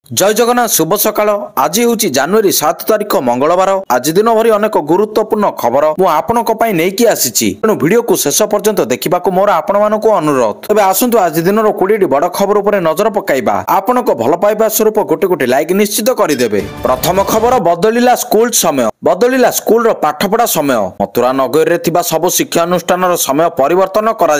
जय जगन्नाथ शुभ सकाळ। आज हूँ जनवरी 7 तारिख मंगलवार। आज दिन भरी अनेक गुरुत्वपूर्ण खबर मुझे नहीं आसी तेणु भिडियो को शेष पर्यंत देखा मोर आपण मानक अनुरोध। तेज आसतु आज दिन 20 बड़ खबर उपर नजर पकाइबा। आपण भल पाइबा स्वरूप गोटे गोटे लाइक निश्चित करदेवे। प्रथम खबर बदलिला स्कूल समय। बदलिला स्कूल पाठपढ़ा समय। मथुरा नगर में सब शिक्षानुष्ठान समय परिवर्तन कर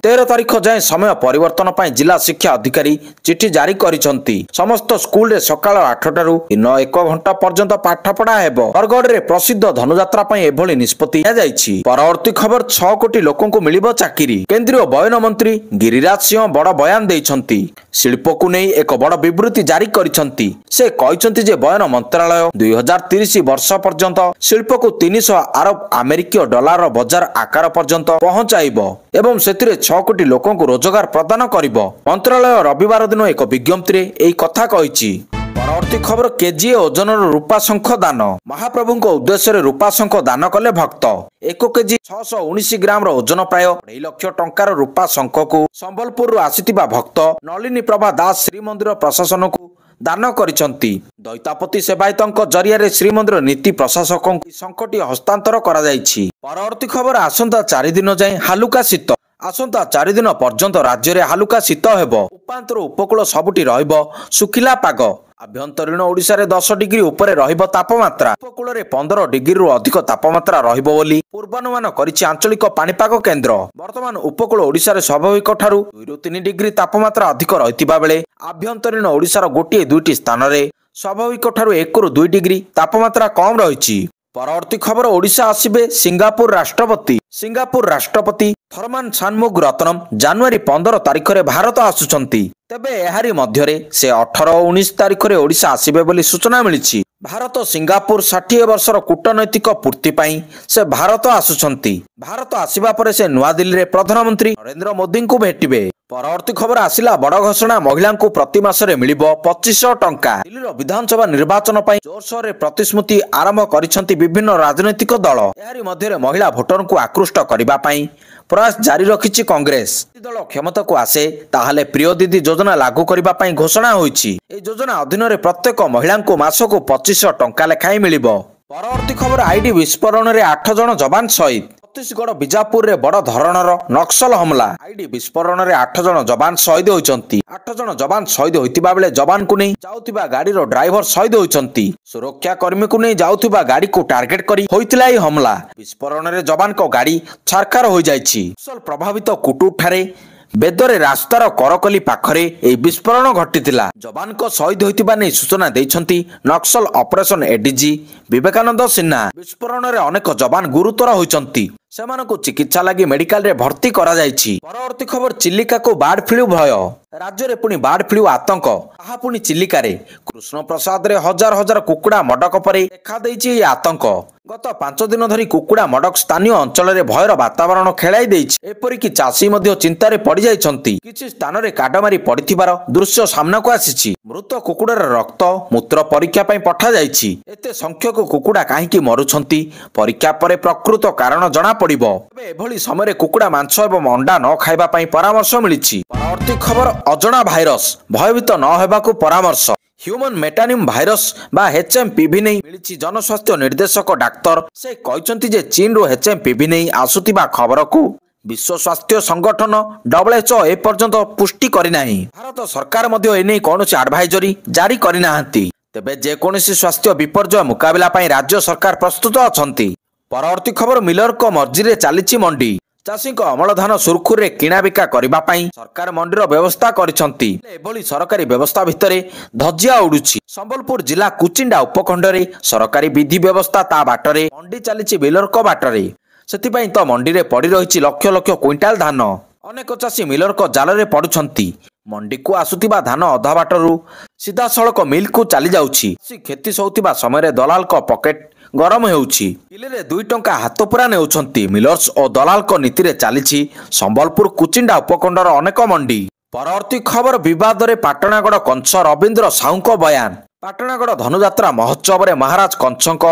13 तारिख जाए समय परिवर्तन पर जिला शिक्षा अधिकारी चिठी जारी करिसंती। समस्त स्कूल रे सकाळ 8टारू दिन 1 घंटा पर्यंत पाठपढ़ा हेबो। बरगढ़ रे प्रसिद्ध धनुयात्रा पई एभली निष्पत्ति नियाଯାଇଛି। परवर्ती खबर 6 कोटी लोकों को मिलिबो चाकरी। केंद्रीय बयन मंत्री गिरिराज सिंह बड़ बयान देइछंती। शिल्प को नहीं एक बड़ विवृत्ति जारी करिसंती। से कहिसंती जे बयन मंत्रालय 2030 वर्ष पर्यंत शिल्प को 300 अरब अमेरिकीय डॉलर बाजार आकार पर्यंत पहुंचाइबो एवं सेतिरे 6 कोटी लोकों को रोजगार प्रदान करिबो। मंत्रालय रविवार दिन एक विज्ञप्ति रे एई कथा कहिछि। परवर्ती खबर केजीए ओजन रूपा शंख दान। महाप्रभु उद्देश्य रूपा शंख दान कले भक्त। 1 केजी 619 ग्राम ओजन प्राय 2 लाख टंकार रूपा शंख को संबलपुर आसीथिबा भक्त नलिनी प्रभा दास श्रीमंदिर प्रशासन को दान करिसंती। दैतापति सेवायतଙ୍କ जरिया श्रीमंदिर नीति प्रशासक शंखटी हस्तांतर करा जायछि। परवर्ती खबर आसंता 4 दिन जाए हालुका शीत। आसंता 4 दिन पर्यंत राज्य में हालुका शीत हेबो। उपांतर उपकूल सबुटी रहिबो सुखिला पाग। आभ्यंतरीण ओडिशा रे 10 डिग्री उपरे रहिबो तापमात्रा। उपकूल रे 15 डिग्री रु अधिक तापमात्रा रहिबो बोली पूर्वानुमान करिछि आंचलिक पाणीपाग केन्द्र। वर्तमान उपकूल ओडिशा रे स्वाभाविक ठारू 2 रु 3 डिग्री तापमात्रा अधिक रहितिबा बेले आभ्यंतरीण ओडिशा रो गोटिए दुईटी स्थान रे स्वाभाविक ठारू 1 रु 2 डिग्री तापमात्रा कम रहिछि। परवर्ती खबर ओडिशा आसिबे सिंगापुर राष्ट्रपति। सिंगापुर राष्ट्रपति थर्मान शानमुग रत्नम जनवरी 15 तारिख रे भारत आसुचंती। तेबे एहारी मध्यरे से 18 और 19 तारिख रे ओडिशा आसिबे बोली सूचना मिलिछि। भारत सिंगापुर 60 वर्षर कूटनैतिक पूर्ति पई से भारत आसुचंती। भारत आसिबा परे से नुआ दिल्ली रे प्रधानमंत्री नरेंद्र मोदी को भेटिबे। परवर्ती खबर आसिला बड़ घोषणा महिला को प्रति मासरे मिलिबो 2500 टंका। दिल्ली विधानसभा निर्वाचन पई जोरसोर रे प्रतिश्रुति आरंभ करिसंती विभिन्न राजनैतिक दल। एहारी मध्यरे महिला भोटर को आकृष्ट करिबा पई प्रयास जारी रखिछि कांग्रेस। दल क्षमता को आसे ताहले प्रिय दीदी योजना लागू करबा पई घोषणा होईछि। ए योजना अधीन रे प्रत्येक महिला को मासको 2500 टंका लेखाई मिलिबो। परवर्ती खबर आईडी विस्फोरण रे 8 जन जवान शहीद। छत्तीसगढ़ बीजापुर रे बड़ धरणर नक्सल हमला। आईडी विस्फोरण रे 8 जन जवान शहीद होइचंती। 8 जन जवान शहीद होइतिबा बेले जवान को नहीं जाउतिबा गाड़ी रो ड्राइवर शहीद होइचंती। सुरक्षा कर्मी को नहीं जाउतिबा गाड़ी को टार्गेट करी होइतिला ई हमला। विस्फोरण रे जवान को गाड़ी छारखार हो जाइछि। नक्सल प्रभावित कुटुर ठारे बेदरे रास्तार करकली पाखरे ए विस्फोरण घटितिला। जवान को शहीद होइतिबा नै सूचना दैछंती नक्सल ऑपरेशन एडीजी विवेकानंद सिन्हा। विस्फोरण रे अनेक जवान गुरुतर होइचंती। सेमानकु चिकित्सा लागि मेडिकल रे भर्ती करा जायछि। परवर्ती खबर चिलिका को बार्ड फ्लू भय। राज्य रे पुनी बार्ड फ्लू आतंक। आहा पुनी चिलिका रे कृष्ण प्रसाद रे हजार हजार कुकुड़ा मडक परे देखा दैछि आतंक। गत 5 दिन धरी कुकुड़ा मडक स्थानीय अंचल रे भयर वातावरण खेलाई दैछि। एपरि कि चासी मध्य चिंता रे पड़ी जाइछंती। किछि स्थान रे काडमारी पड़िथिबार दृश्य सामना को आसीछि। मृत कुकुड़ार रक्त मूत्र परीक्षा पई पठा जाइछि। एते संख्यक कुकुड़ा काहेकि मरुछंती परीक्षा परे प्रकृत कारण जणा पड़िबो। एबे एभली समय कुकुड़ा मांस एवं अंडा न खाइबा पई परामर्श मिलिछि। परवर्ती खबर अजणा भाइरस भयभीत न हेबाकू परामर्श। ह्यूमन मेटानिम भाइरस बा एचएमपीवी नहीं मिलिछि। जनस्वास्थ्य निर्देशक डाक्टर से कहचंती जे चीन रो एचएमपीवी नहीं आसुतिबा खबर को विश्व स्वास्थ्य संगठन WHO ए पर्यंत पुष्टि करि नाही। भारत सरकार मध्ये एने कोनोसी एडवाइजरी जारी करि नाहंती। तेबे जे कोनोसी स्वास्थ्य विपर्यय मुकाबला पई राज्य सरकार प्रस्तुत अछंती। परवर्ती खबर मिलर को मर्जी रे चालिछि मंडी। चाषी को अमल धान सुरखुर रे किना बिका करिबा पई सरकार मंडीर व्यवस्था करिसंती। एभली सरकारी व्यवस्था भितरे धज्जिया उडुछि। संबलपुर जिला कुचिंडा उपखंड रे सरकारी विधि व्यवस्था ता बाटरे मंडी चालिछि मिलर को बाटरे। सेति पई तो मंडी रे पड़ी रहिछि लक्ष लक्ष क्विंटाल धान। अनेक चाषी मिलर को जाल रे पडुछंती। मंडी को आसुतिबा धान अधा बाटरू सीधा सड़क मिल को चली जाउछि। खेती सौतिबा समय रे दलाल को पॉकेट गरम हेउछि। किले रे 2 टंका हाथ पुरा नेउछंती। मिलर्स और दलाल को नीति रे चालिछि संबलपुर कुचिंडा उपखंडर अनेक मंडी। परवर्ती खबर विवाद रे पाटणागढ़ कंस रविंद्र साहू को बयान। पाटणागढ़ धनुयात्रा महोत्सव रे महाराज कंसक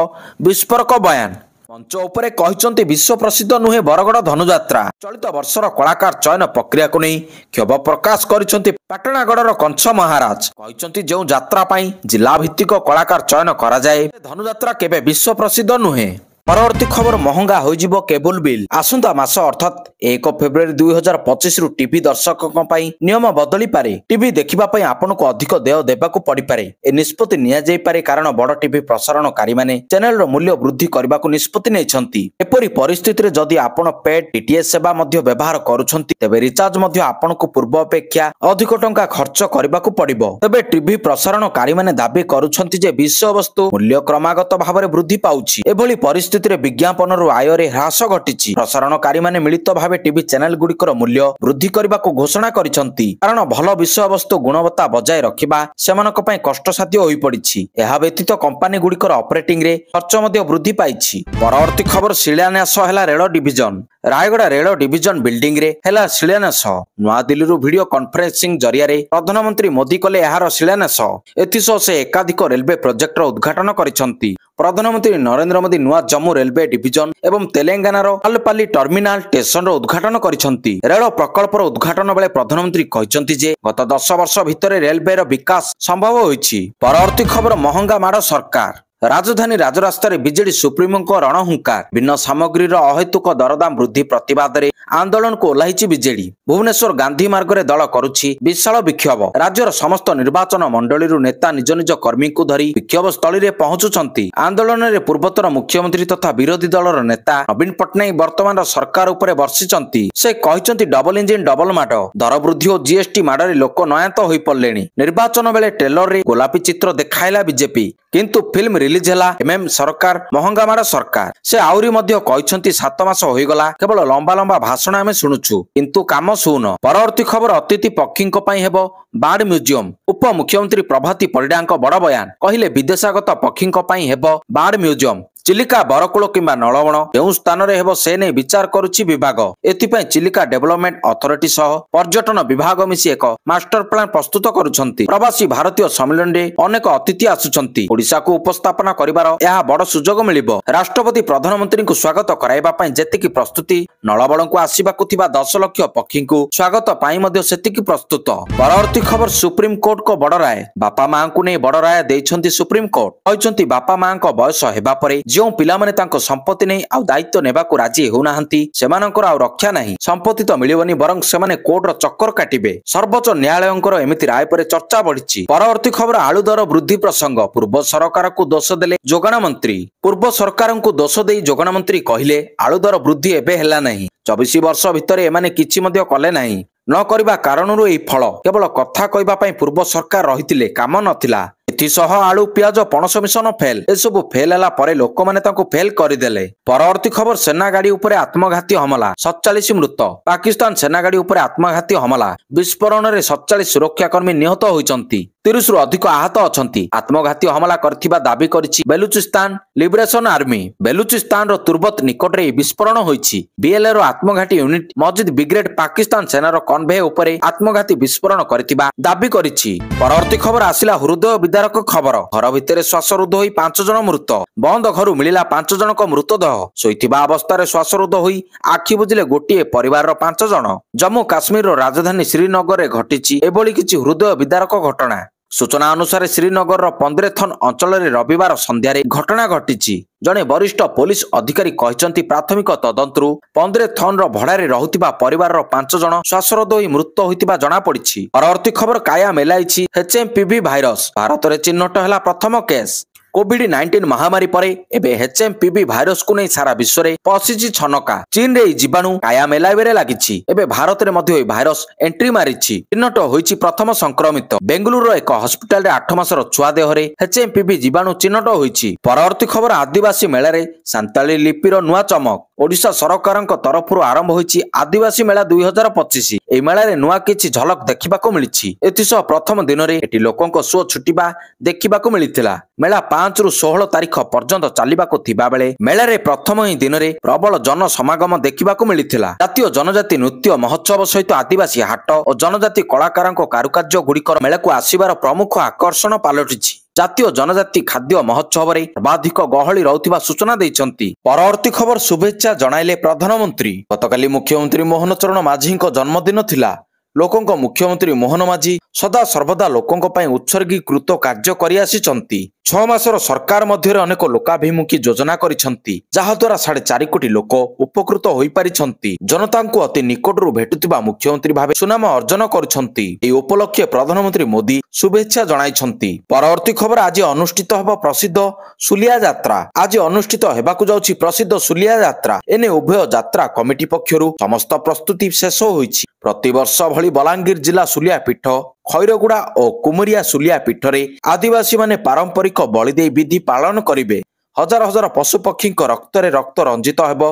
विस्फोरक बयान। मंच उपरे कहिसंती विश्व प्रसिद्ध नुहे बरगड़ धनुयात्रा चलित वर्षर कलाकार चयन प्रक्रिया को नहीं क्षोभ प्रकाश करिसंती पाटणागढ़ कंस महाराज कहिसंती जो यात्रा पई जिला भित्तिक कलाकार चयन करा जाए धनुयात्रा केबे विश्व प्रसिद्ध नुहे। परवर्ती खबर महंगा हो केबल बिल आसंता मास अर्थात 1 फेब्रुआरी 2025 रु टीवी दर्शकों नियम बदली पारे टीवी देखिबा पई आपन को अधिक देय देबाकू पड़ी पारे ए निष्पत्ति निया जाई पारे कारण बड़ टीवी प्रसारणकारी माने चैनल रो मूल्य वृद्धि करबाकू निष्पत्ति नेछंती। एपरि परिस्थिति रे जदि आपन पेड टीटीएस सेवा मध्य व्यवहार करूछंती तेबे रिचार्ज मध्य आपन को पूर्व अपेक्षा अधिक टंका खर्च करबाकू पड़िबो। तेबे टीवी प्रसारणकारी माने दाबी करूछंती जे विषय वस्तु मूल्य क्रमागत भाबरे वृद्धि पाउछि। एभली परिस्थिति विज्ञापन आय रे ह्रास घटी प्रसारणकारी माने मिलित भावे टीवी चैनल गुड़िकर मूल्य वृद्धि करने को घोषणा करिसंती कारण भल विषय वस्तु गुणवत्ता बजाय रखिबा सेमानक पई कष्टसाध्य होई पड़िछि। एहा व्यतीत कंपनी गुड़िकर ऑपरेटिंग रे खर्च मध्य वृद्धि पाइछि। परवर्ती खबर शिलान्यास हैला rail division Raigarh rail division building रे हैला शिलान्यास नुआ दिल्ली रु वीडियो कॉन्फ्रेंसिंग जरिया रे प्रधानमंत्री मोदी कले एहार शिलान्यास एथिसह से एकाधिक रेलवे प्रोजेक्ट रो उद्घाटन करिसंती। प्रधानमंत्री नरेंद्र मोदी नुआ जम्मू रेलवे डिविजन एवं तेलंगानार अल्पाली टर्मिनाल स्टेशन उद्घाटन करिसंती। रेल प्रकल्पर उद्घाटन बेले प्रधानमंत्री कहिसंती जे गत 10 वर्ष भितर रेलवे रो विकास संभव होईछि। परवर्ती खबर महंगा माड़ सरकार राजधानी राजरास्तार बीजेडी सुप्रीमो रणहुंकार भिन्न सामग्री अहेतुक दरदाम वृद्धि प्रतिवाद में आंदोलन को ओह्लैछि बीजेडी। भुवनेश्वर गांधी मार्ग में दल करुछि विशाल विक्षोभ राज्यर समस्त निर्वाचन मंडली नेता निज निज कर्मी को धरी विक्षोभ स्थली में पहुंचुछंती। आंदोलन में पूर्वतन मुख्यमंत्री तथा विरोधी दलर नेता नवीन पट्टनायक वर्तमान सरकार उपरे बर्षिचंती। से कहिसंती डबल इंजिन डबल माड दर वृद्धि और जीएसटी माडरे लोक नयात होई पड़लेनी। निर्वाचन बेले ट्रेलर रे गोलापी चित्र देखाइला बीजेपी किंतु फिल्म रिलीज हैला एमएम सरकार महंगा माड़ सरकार। से आउरी मध्य कहिसंती 7 मास होईगला केवल लंबा लंबा भाषण आमे शुणुछु किंतु काम सुन। परवर्ती खबर अतिथि पक्षींक पई हेबो बार्ड म्यूजियम उप मुख्यमंत्री प्रभाती परिडांक बड़ बयान कहिले विदेशागत पक्षींक पई हेबो बार्ड म्यूजियम चिलिका बरकूल किंबा नलवण केउ स्थान रे हेबो से नै विचार करुछि विभाग। एथिपई चिलिका डेवलपमेंट अथॉरिटी सह पर्यटन विभाग मिसी एक मास्टर प्लान प्रस्तुत करुछंती। प्रवासी भारतीय सम्मेलन रे अनेक अतिथि आसुछंती। ओडिसा को उपस्थापना करिवार यह बड़ सुजोग मिलिबो। राष्ट्रपति प्रधानमंत्री को स्वागत कराइबा पई जेतिकी प्रस्तुति नलवण को आसीबाकू थिबा 10 लाख पक्षी को स्वागत पाई मध्ये सेतिकी प्रस्तुत। परवर्ती खबर सुप्रीम कोर्ट को बड़ राय बापा मां को नै बड़ राय दैछंती। सुप्रीम कोर्ट कहिसंती बापा मां को बयस हेबा परे जो पिला माने तांको संपत्ति नहीं आउ दायित्व नेबाकू राजी होउनाहंती सेमानकर आउ रक्षा नहीं संपत्ति तो मिलिबनी बरं सेमाने कोर्ट रो चक्कर काटिबे। सर्वोच्च न्यायालयंकर एमिति राय परे चर्चा बढ़िछि। परवर्ती खबर आलू दर वृद्धि प्रसंग पूर्व सरकार को दोष देले जोगाण मंत्री। पूर्व सरकार को दोष देई जोगाण मंत्री कहिले आलू दर वृद्धि एबे हेला नहीं 24 वर्ष भितर एमाने किछि मध्य कले नहीं न करिबा कारणरू एई फल केवल कथा कहबा पई पूर्व सरकार रहितिले काम नथिला। एथिसह आलू पियाज पणस मिशन फेल एसबु फेल हैला परे लोक माने तांको फेल करिदेले। परवर्ती खबर सेना गाड़ी उपरे आत्मघाती हमला 47 मृत पाकिस्तान सेना गाड़ी उपरे आत्मघाती हमला विस्फोरण रे 47 सुरक्षाकर्मी निहत होइचंती 30 रु अधिक आहत अछंती। आत्मघाती हमला करथिबा दाबी करिछि बेलुचिस्तान लिबरेशन आर्मी। बेलुचिस्तान रो तुर्बत निकट रे विस्फोरण होइछि। बीएलए रो आत्मघाती यूनिट मस्जिद ब्रिगेड पाकिस्तान सेना रो कन्वे उपरे आत्मघाती विस्फोरण करथिबा दाबी करिछि। परवर्ती खबर आसिला हृदय विदारक खबर घर भितर श्वासरुद्ध होई 5 जन मृत बंद घरु मिलिला 5 जनक मृतदेह सोइथिबा अवस्था श्वासरुद्ध होई आखि बुझिले गोटिए परिवार रो 5 जन। जम्मू काश्मीर रो राजधानी श्रीनगर रे घटिछि एभली किछि हृदय विदारक घटना। सूचना अनुसार श्रीनगर पंद्रेथन अंचल रविवार संध्यारे घटना घटी। जड़े वरिष्ठ पुलिस अधिकारी कहते प्राथमिक तदंतरू पंद्रेथन भड़ारे रहुतिबा परिवार 5 जन श्वासरोध होई मृत होइतिबा जणा पड़िछि। परवर्ती खबर काया मेलाइछि एचएमपीवी भाइरस भारत में चिन्हट है प्रथम केस। कोविड-19 महामारी पर एबे एचएमपीवी भाइरस को नहीं सारा विश्व में पशिछि छनका। चीन रे जीवाणु काया मेलाइबे लागिछि। एबे भारत में मध्य भाइरस एंट्री मारिछि। चिन्हट होइछि प्रथम संक्रमित। बेंगलुरु एक हॉस्पिटल रे 8 मासर छुआ देहरे एचएमपीवी जीवाणु चिन्हट होइछि। परवर्ती खबर आदिवासी मेला रे सांताली लिपिर नुआ चमक। ओडिशा सरकारक तरफरु आरंभ होइछि आदिवासी मेला 2025। ए मेला रे नुआ किछि झलक देखिबाको मिलिछि। एथिसह प्रथम दिन रे एटी लोकंक शो छुटिबा देखिबाको मिलिथिला। मेला 5 रु 16 तारीख पर्यंत चलिबाको थिबा बेले मेला रे प्रथम ही दिन रे प्रबल जन समागम देखिबाको मिलिथिला। जातीय जनजाति नृत्य महोत्सव सहित आदिवासी हाट और जनजाति कलाकारक कारुकार्य गुड़िकर मेला को आसीबार प्रमुख आकर्षण पालटिछि। ଜାତୀୟ ଜନଜାତି ଖାଦ୍ୟ ମହୋତ୍ସବରେ ସର୍ବାଧିକ ଗହଳି ରହୁଥିବା ସୂଚନା ଦେଇଛନ୍ତି। ପରବର୍ତ୍ତୀ ଖବର ଶୁଭେଚ୍ଛା ଜଣାଇଲେ ପ୍ରଧାନମନ୍ତ୍ରୀ। ଗତକାଲି ମୁଖ୍ୟମନ୍ତ୍ରୀ ମୋହନ ଚରଣ ମାଝୀଙ୍କ ଜନ୍ମଦିନ ଥିଲା। ଲୋକଙ୍କ ମୁଖ୍ୟମନ୍ତ୍ରୀ ମୋହନ ମାଝୀ ସଦା ସର୍ବଦା ଲୋକଙ୍କ ପାଇଁ ଉତ୍ସର୍ଗୀକୃତ କାର୍ଯ୍ୟ କରିଆସିଛନ୍ତି। 6 ମାସର ସରକାର ମଧ୍ୟରେ ଅନେକ ଲୋକାଭିମୁଖୀ ଯୋଜନା କରିଛନ୍ତି, ଯାହାଦ୍ୱାରା 4.5 କୋଟି ଲୋକ ଉପକୃତ ହୋଇପାରିଛନ୍ତି। ଜନତାଙ୍କୁ ଅତି ନିକଟରୁ ଭେଟୁଥିବା ମୁଖ୍ୟମନ୍ତ୍ରୀ ଭାବେ ସୁନାମ ଅର୍ଜନ କରୁଛନ୍ତି। ଏହି ଉପଲକ୍ଷେ ପ୍ରଧାନମନ୍ତ୍ରୀ ମୋଦି ଶୁଭେଚ୍ଛା ଜଣାଇଛନ୍ତି। ପରବର୍ତ୍ତୀ ଖବର ଆଜି ଅନୁଷ୍ଠିତ ହେବ ପ୍ରସିଦ୍ଧ ସୁଲିଆ ଯାତ୍ରା। ଆଜି ଅନୁଷ୍ଠିତ ହେବାକୁ ଯାଉଛି ପ୍ରସିଦ୍ଧ ସୁଲିଆ ଯାତ୍ରା। ଏନେ ଉଭୟ ଯାତ୍ରା କମିଟି ପକ୍ଷରୁ ସମସ୍ତ ପ୍ରସ୍ତୁତି ଶେଷ ହୋଇଛି। ପ୍ରତିବର୍ଷ ଭଳି ବଲାଙ୍ଗୀର ଜିଲ୍ଲା ସୁଲିଆ ପୀଠ, ଖଇରଗୁଡା ଓ କୁମୁରିଆ ସୁଲିଆ ପୀଠରେ ଆଦିବାସୀମାନେ ପାରମ୍ପରିକ ବଳିଦେଇ ବିଧି ପାଳନ କରିବେ। ହଜାର ହଜାର ପଶୁପକ୍ଷୀଙ୍କ ରକ୍ତରେ ରକ୍ତ ରଞ୍ଜିତ ହେବ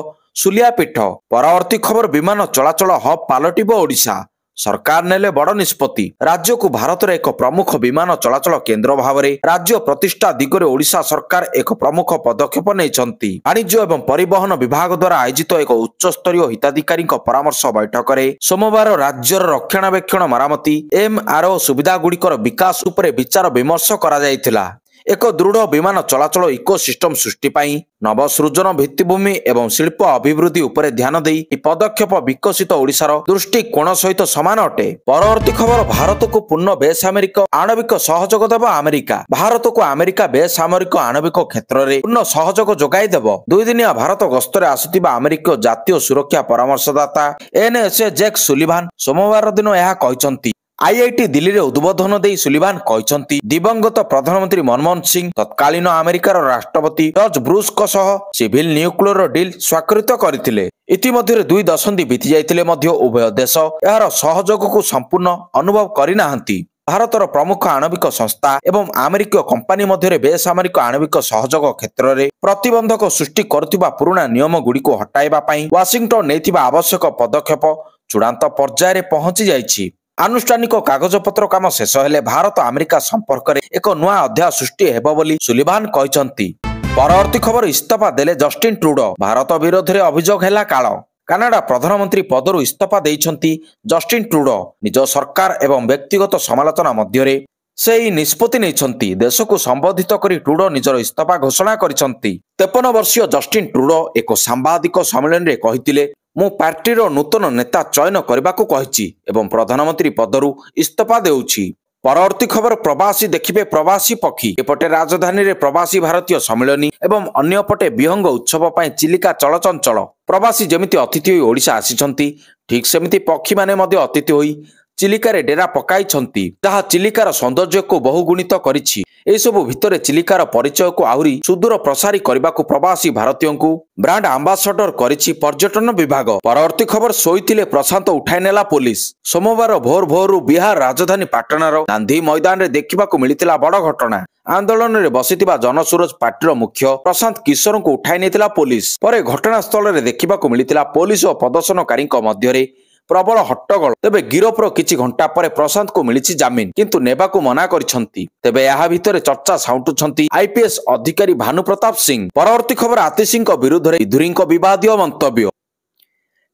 ସୁଲିଆ ପୀଠ। ପରବର୍ତ୍ତୀ ଖବର ବିମାନ ଚଳାଚଳ ହବ୍ ପାଲଟିବ ଓଡ଼ିଶା। ସରକାର ନେଲେ ବଡ଼ ନିଷ୍ପତ୍ତି। ରାଜ୍ୟକୁ ଭାରତର ଏକ ପ୍ରମୁଖ ବିମାନ ଚଳାଚଳ କେନ୍ଦ୍ର ଭାବରେ ରାଜ୍ୟ ପ୍ରତିଷ୍ଠା ଦିଗରେ ଓଡ଼ିଶା ସରକାର ଏକ ପ୍ରମୁଖ ପଦକ୍ଷେପ ନେଇଛନ୍ତି। ବାଣିଜ୍ୟ ଏବଂ ପରିବହନ ବିଭାଗ ଦ୍ୱାରା ଆୟୋଜିତ ଏକ ଉଚ୍ଚସ୍ତରୀୟ ହିତାଧିକାରୀଙ୍କ ପରାମର୍ଶ ବୈଠକରେ ସୋମବାର ରାଜ୍ୟର ରକ୍ଷଣାବେକ୍ଷଣ, ମରାମତି, MRO ସୁବିଧାଗୁଡ଼ିକର ବିକାଶ ଉପରେ ବିଚାର ବିମର୍ଶ କରାଯାଇଥିଲା। ଏକ ଦୃଢ଼ ବିମାନ ଚଳାଚଳ ଇକୋସିଷ୍ଟମ ସୃଷ୍ଟି ପାଇଁ ନବସୃଜନ, ଭିତ୍ତିଭୂମି ଏବଂ ଶିଳ୍ପ ଅଭିବୃଦ୍ଧି ଉପରେ ଧ୍ୟାନ ଦେଇ ଏହି ପଦକ୍ଷେପ ବିକଶିତ ଓଡ଼ିଶାର ଦୃଷ୍ଟିକୋଣ ସହିତ ସମାନ ଅଟେ। ପରବର୍ତ୍ତୀ ଖବର ଭାରତକୁ ପୂର୍ଣ୍ଣ ବେସାମରିକ ଆଣବିକ ସହଯୋଗ ଦେବ ଆମେରିକା। ଭାରତକୁ ଆମେରିକା ବେସାମରିକ ଆଣବିକ କ୍ଷେତ୍ରରେ ପୂର୍ଣ୍ଣ ସହଯୋଗ ଯୋଗାଇ ଦେବ। 2 ଦିନିଆ ଭାରତ ଗସ୍ତରେ ଆସୁଥିବା ଆମେରିକୀୟ ଜାତୀୟ ସୁରକ୍ଷା ପରାମର୍ଶଦାତା NSA ଜେକ୍ ସୁଲିଭାନ ସୋମବାର ଦିନ ଏହା କହିଛନ୍ତି। IIT ଦିଲ୍ଲୀରେ ଉଦ୍ବୋଧନ ଦେଇ ସୁଲିଭାନ କହିଛନ୍ତି, ଦିବଂଗତ ପ୍ରଧାନମନ୍ତ୍ରୀ ମନମୋହନ ସିଂ ତତ୍କାଳୀନ ଆମେରିକାର ରାଷ୍ଟ୍ରପତି ଜର୍ଜ ବୁଶ୍ଙ୍କ ସହ ସିଭିଲ ନ୍ୟୁକ୍ଲିୟର ଡିଲ୍ ସ୍ୱାକ୍ଷରିତ କରିଥିଲେ। ଇତିମଧ୍ୟରେ 2 ଦଶନ୍ଧି ବିତି ଯାଇଥିଲେ ମଧ୍ୟ ଉଭୟ ଦେଶ ଏହାର ସହଯୋଗକୁ ସମ୍ପୂର୍ଣ୍ଣ ଅନୁଭବ କରିନାହାନ୍ତି। ଭାରତର ପ୍ରମୁଖ ଆଣବିକ ସଂସ୍ଥା ଏବଂ ଆମେରିକୀୟ କମ୍ପାନୀ ମଧ୍ୟରେ ବେସାମରିକ ଆଣବିକ ସହଯୋଗ କ୍ଷେତ୍ରରେ ପ୍ରତିବନ୍ଧକ ସୃଷ୍ଟି କରୁଥିବା ପୁରୁଣା ନିୟମଗୁଡ଼ିକୁ ହଟାଇବା ପାଇଁ ୱାଶିଂଟନ ନେଇଥିବା ଆବଶ୍ୟକ ପଦକ୍ଷେପ ଚୂଡ଼ାନ୍ତ ପର୍ଯ୍ୟାୟରେ ପହଞ୍ଚି ଯାଇଛି। ଆନୁଷ୍ଠାନିକ କାଗଜପତ୍ର କାମ ଶେଷ ହେଲେ ଭାରତ ଆମେରିକା ସମ୍ପର୍କରେ ଏକ ନୂଆ ଅଧ୍ୟାୟ ସୃଷ୍ଟି ହେବ ବୋଲି ସୁଲିଭାନ କହିଛନ୍ତି। ପରବର୍ତ୍ତୀ ଖବର ଇସ୍ତଫା ଦେଲେ ଜଷ୍ଟିନ ଟ୍ରୁଡୋ। ଭାରତ ବିରୋଧରେ ଅଭିଯୋଗ ହେଲା କାଳ। କାନାଡା ପ୍ରଧାନମନ୍ତ୍ରୀ ପଦରୁ ଇସ୍ତଫା ଦେଇଛନ୍ତି ଜଷ୍ଟିନ ଟ୍ରୁଡୋ। ନିଜ ସରକାର ଏବଂ ବ୍ୟକ୍ତିଗତ ସମାଲୋଚନା ମଧ୍ୟରେ ସେ ଏହି ନିଷ୍ପତ୍ତି ନେଇଛନ୍ତି। ଦେଶକୁ ସମ୍ବୋଧିତ କରି ଟ୍ରୁଡୋ ନିଜର ଇସ୍ତଫା ଘୋଷଣା କରିଛନ୍ତି। 53 ବର୍ଷୀୟ ଜଷ୍ଟିନ ଟ୍ରୁଡୋ ଏକ ସାମ୍ବାଦିକ ସମ୍ମିଳନୀରେ କହିଥିଲେ, ମୁଁ ପାର୍ଟିର ନୂତନ ନେତା ଚୟନ କରିବାକୁ କହିଛି ଏବଂ ପ୍ରଧାନମନ୍ତ୍ରୀ ପଦରୁ ଇସ୍ତଫା ଦେଉଛି। ପରବର୍ତ୍ତୀ ଖବର ପ୍ରବାସୀ ଦେଖିବେ ପ୍ରବାସୀ ପକ୍ଷୀ। ଏପଟେ ରାଜଧାନୀରେ ପ୍ରବାସୀ ଭାରତୀୟ ସମ୍ମିଳନୀ ଏବଂ ଅନ୍ୟପଟେ ବିହଙ୍ଗ ଉତ୍ସବ ପାଇଁ ଚିଲିକା ଚଳଚଞ୍ଚଳ। ପ୍ରବାସୀ ଯେମିତି ଅତିଥି ହୋଇ ଓଡ଼ିଶା ଆସିଛନ୍ତି, ଠିକ୍ ସେମିତି ପକ୍ଷୀମାନେ ମଧ୍ୟ ଅତିଥି ହୋଇ ଚିଲିକାରେ ଡେରା ପକାଇଛନ୍ତି, ଯାହା ଚିଲିକାର ସୌନ୍ଦର୍ଯ୍ୟକୁ ବହୁଗୁଣିତ କରିଛି। ଏସବୁ ଭିତରେ ଚିଲିକାର ପରିଚୟକୁ ଆହୁରି ସୁଦୂର ପ୍ରସାରୀ କରିବାକୁ ପ୍ରବାସୀ ଭାରତୀୟଙ୍କୁ ବ୍ରାଣ୍ଡ ଆମ୍ବାସଡର କରିଛି ପର୍ଯ୍ୟଟନ ବିଭାଗ। ପରବର୍ତ୍ତୀ ଖବର ଶୋଇଥିଲେ ପ୍ରଶାନ୍ତ ଉଠାଇ ନେଲା ପୋଲିସ। ସୋମବାର ଭୋର ଭୋରରୁ ବିହାର ରାଜଧାନୀ ପାଟନାର ଗାନ୍ଧୀ ମଇଦାନରେ ଦେଖିବାକୁ ମିଳିଥିଲା ବଡ଼ ଘଟଣା। ଆନ୍ଦୋଳନରେ ବସିଥିବା ଜନସୁରଜ ପାର୍ଟିର ମୁଖ୍ୟ ପ୍ରଶାନ୍ତ କିଶୋରଙ୍କୁ ଉଠାଇ ନେଇଥିଲା ପୋଲିସ। ପରେ ଘଟଣାସ୍ଥଳରେ ଦେଖିବାକୁ ମିଳିଥିଲା ପୋଲିସ ଓ ପ୍ରଦର୍ଶନକାରୀଙ୍କ ମଧ୍ୟରେ ପ୍ରବଳ ହଟ୍ଟଗୋଳ। ତେବେ ଗିରଫର କିଛି ଘଣ୍ଟା ପରେ ପ୍ରଶାନ୍ତଙ୍କୁ ମିଳିଛି ଜାମିନ, କିନ୍ତୁ ନେବାକୁ ମନା କରିଛନ୍ତି। ତେବେ ଏହା ଭିତରେ ଚର୍ଚ୍ଚା ସାଉଣ୍ଟୁଛନ୍ତି IPS ଅଧିକାରୀ ଭାନୁ ପ୍ରତାପ ସିଂ। ପରବର୍ତ୍ତୀ ଖବର ଆତିଶୀଙ୍କ ବିରୁଦ୍ଧରେ ବିଧୁରୀଙ୍କ ବିବାଦୀୟ ମନ୍ତବ୍ୟ।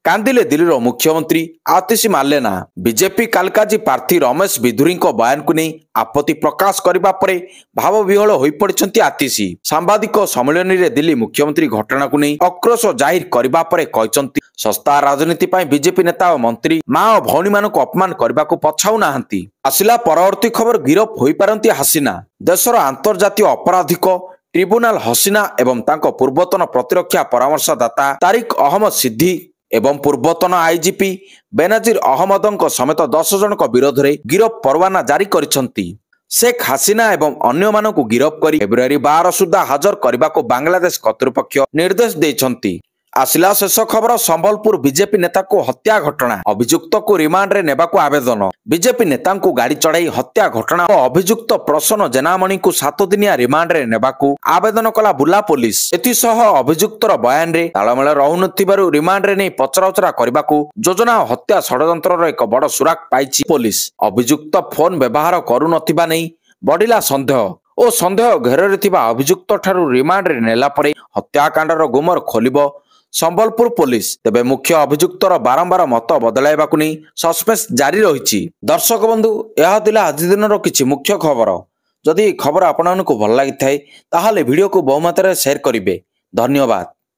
କାନ୍ଦିଲେ ଦିଲ୍ଲୀର ମୁଖ୍ୟମନ୍ତ୍ରୀ ଆତିଶୀ ମାର୍ଲେନା। ବିଜେପି କାଲକାଜି ପ୍ରାର୍ଥୀ ରମେଶ ବିଧୁରୀଙ୍କ ବୟାନକୁ ନେଇ ଆପତ୍ତି ପ୍ରକାଶ କରିବା ପରେ ଭାବବିହ୍ୱଳ ହୋଇପଡ଼ିଛନ୍ତି ଆତିଶୀ। ସାମ୍ବାଦିକ ସମ୍ମିଳନୀରେ ଦିଲ୍ଲୀ ମୁଖ୍ୟମନ୍ତ୍ରୀ ଘଟଣାକୁ ନେଇ ଆକ୍ରୋଶ ଜାହିର କରିବା ପରେ କହିଛନ୍ତି, ଶସ୍ତା ରାଜନୀତି ପାଇଁ ବିଜେପି ନେତା ଓ ମନ୍ତ୍ରୀ ମା ଓ ଭଉଣୀମାନଙ୍କୁ ଅପମାନ କରିବାକୁ ପଛାଉନାହାନ୍ତି। ଆସିଲା ପରବର୍ତ୍ତୀ ଖବର, ଗିରଫ ହୋଇପାରନ୍ତି ହାସିନା। ଦେଶର ଆନ୍ତର୍ଜାତୀୟ ଅପରାଧିକ ଟ୍ରିବ୍ୟୁନାଲ ହସିନା ଏବଂ ତାଙ୍କ ପୂର୍ବତନ ପ୍ରତିରକ୍ଷା ପରାମର୍ଶଦାତା ତାରିକ ଅହମ୍ମଦ ସିଦ୍ଦି ଏବଂ ପୂର୍ବତନ IGP ବେନଜିର ଅହମ୍ମଦଙ୍କ ସମେତ 10 ଜଣଙ୍କ ବିରୋଧରେ ଗିରଫ ପରୱାନା ଜାରି କରିଛନ୍ତି। ଶେଖ୍ ହାସିନା ଏବଂ ଅନ୍ୟମାନଙ୍କୁ ଗିରଫ କରି ଫେବୃଆରୀ 12 ସୁଦ୍ଧା ହାଜର କରିବାକୁ ବାଂଲାଦେଶ କର୍ତ୍ତୃପକ୍ଷ ନିର୍ଦ୍ଦେଶ ଦେଇଛନ୍ତି। ଆସିଲା ଶେଷ ଖବର, ସମ୍ବଲପୁର ବିଜେପି ନେତାକୁ ହତ୍ୟା ଘଟଣା। ଅଭିଯୁକ୍ତକୁ ରିମାଣ୍ଡରେ ନେବାକୁ ଆବେଦନ। ବିଜେପି ନେତାଙ୍କୁ ଗାଡ଼ି ଚଢ଼ାଇ ହତ୍ୟା ଘଟଣା ଓ ଅଭିଯୁକ୍ତ ପ୍ରସନ୍ନ ଜେନାମଣିଙ୍କୁ 7 ଦିନିଆ ରିମାଣ୍ଡରେ ନେବାକୁ ଆବେଦନ କଲା ବୁର୍ଲା ପୋଲିସ। ଏଥିସହ ଅଭିଯୁକ୍ତର ବୟାନରେ ତାଳମେଳ ରହୁନଥିବାରୁ ରିମାଣ୍ଡରେ ନେଇ ପଚରାଉଚରା କରିବାକୁ ଯୋଜନା ଓ ହତ୍ୟା ଷଡ଼ଯନ୍ତ୍ରର ଏକ ବଡ଼ ସୁରାକ ପାଇଛି ପୋଲିସ। ଅଭିଯୁକ୍ତ ଫୋନ ବ୍ୟବହାର କରୁନଥିବା ନେଇ ବଢ଼ିଲା ସନ୍ଦେହ ଓ ସନ୍ଦେହ ଘେରରେ ଥିବା ଅଭିଯୁକ୍ତଠାରୁ ରିମାଣ୍ଡରେ ନେଲା ପରେ ହତ୍ୟାକାଣ୍ଡର ଗୁମର ଖୋଲିବ ସମ୍ବଲପୁର ପୋଲିସ। ତେବେ ମୁଖ୍ୟ ଅଭିଯୁକ୍ତର ବାରମ୍ବାର ମତ ବଦଳାଇବାକୁ ନେଇ ସସ୍ପେନ୍ସ ଜାରି ରହିଛି। ଦର୍ଶକ ବନ୍ଧୁ, ଏହା ଥିଲା ଆଜି ଦିନର କିଛି ମୁଖ୍ୟ ଖବର। ଯଦି ଏହି ଖବର ଆପଣମାନଙ୍କୁ ଭଲ ଲାଗିଥାଏ ତାହେଲେ ଭିଡ଼ିଓକୁ ବହୁମାତ୍ରାରେ ସେୟାର କରିବେ। ଧନ୍ୟବାଦ।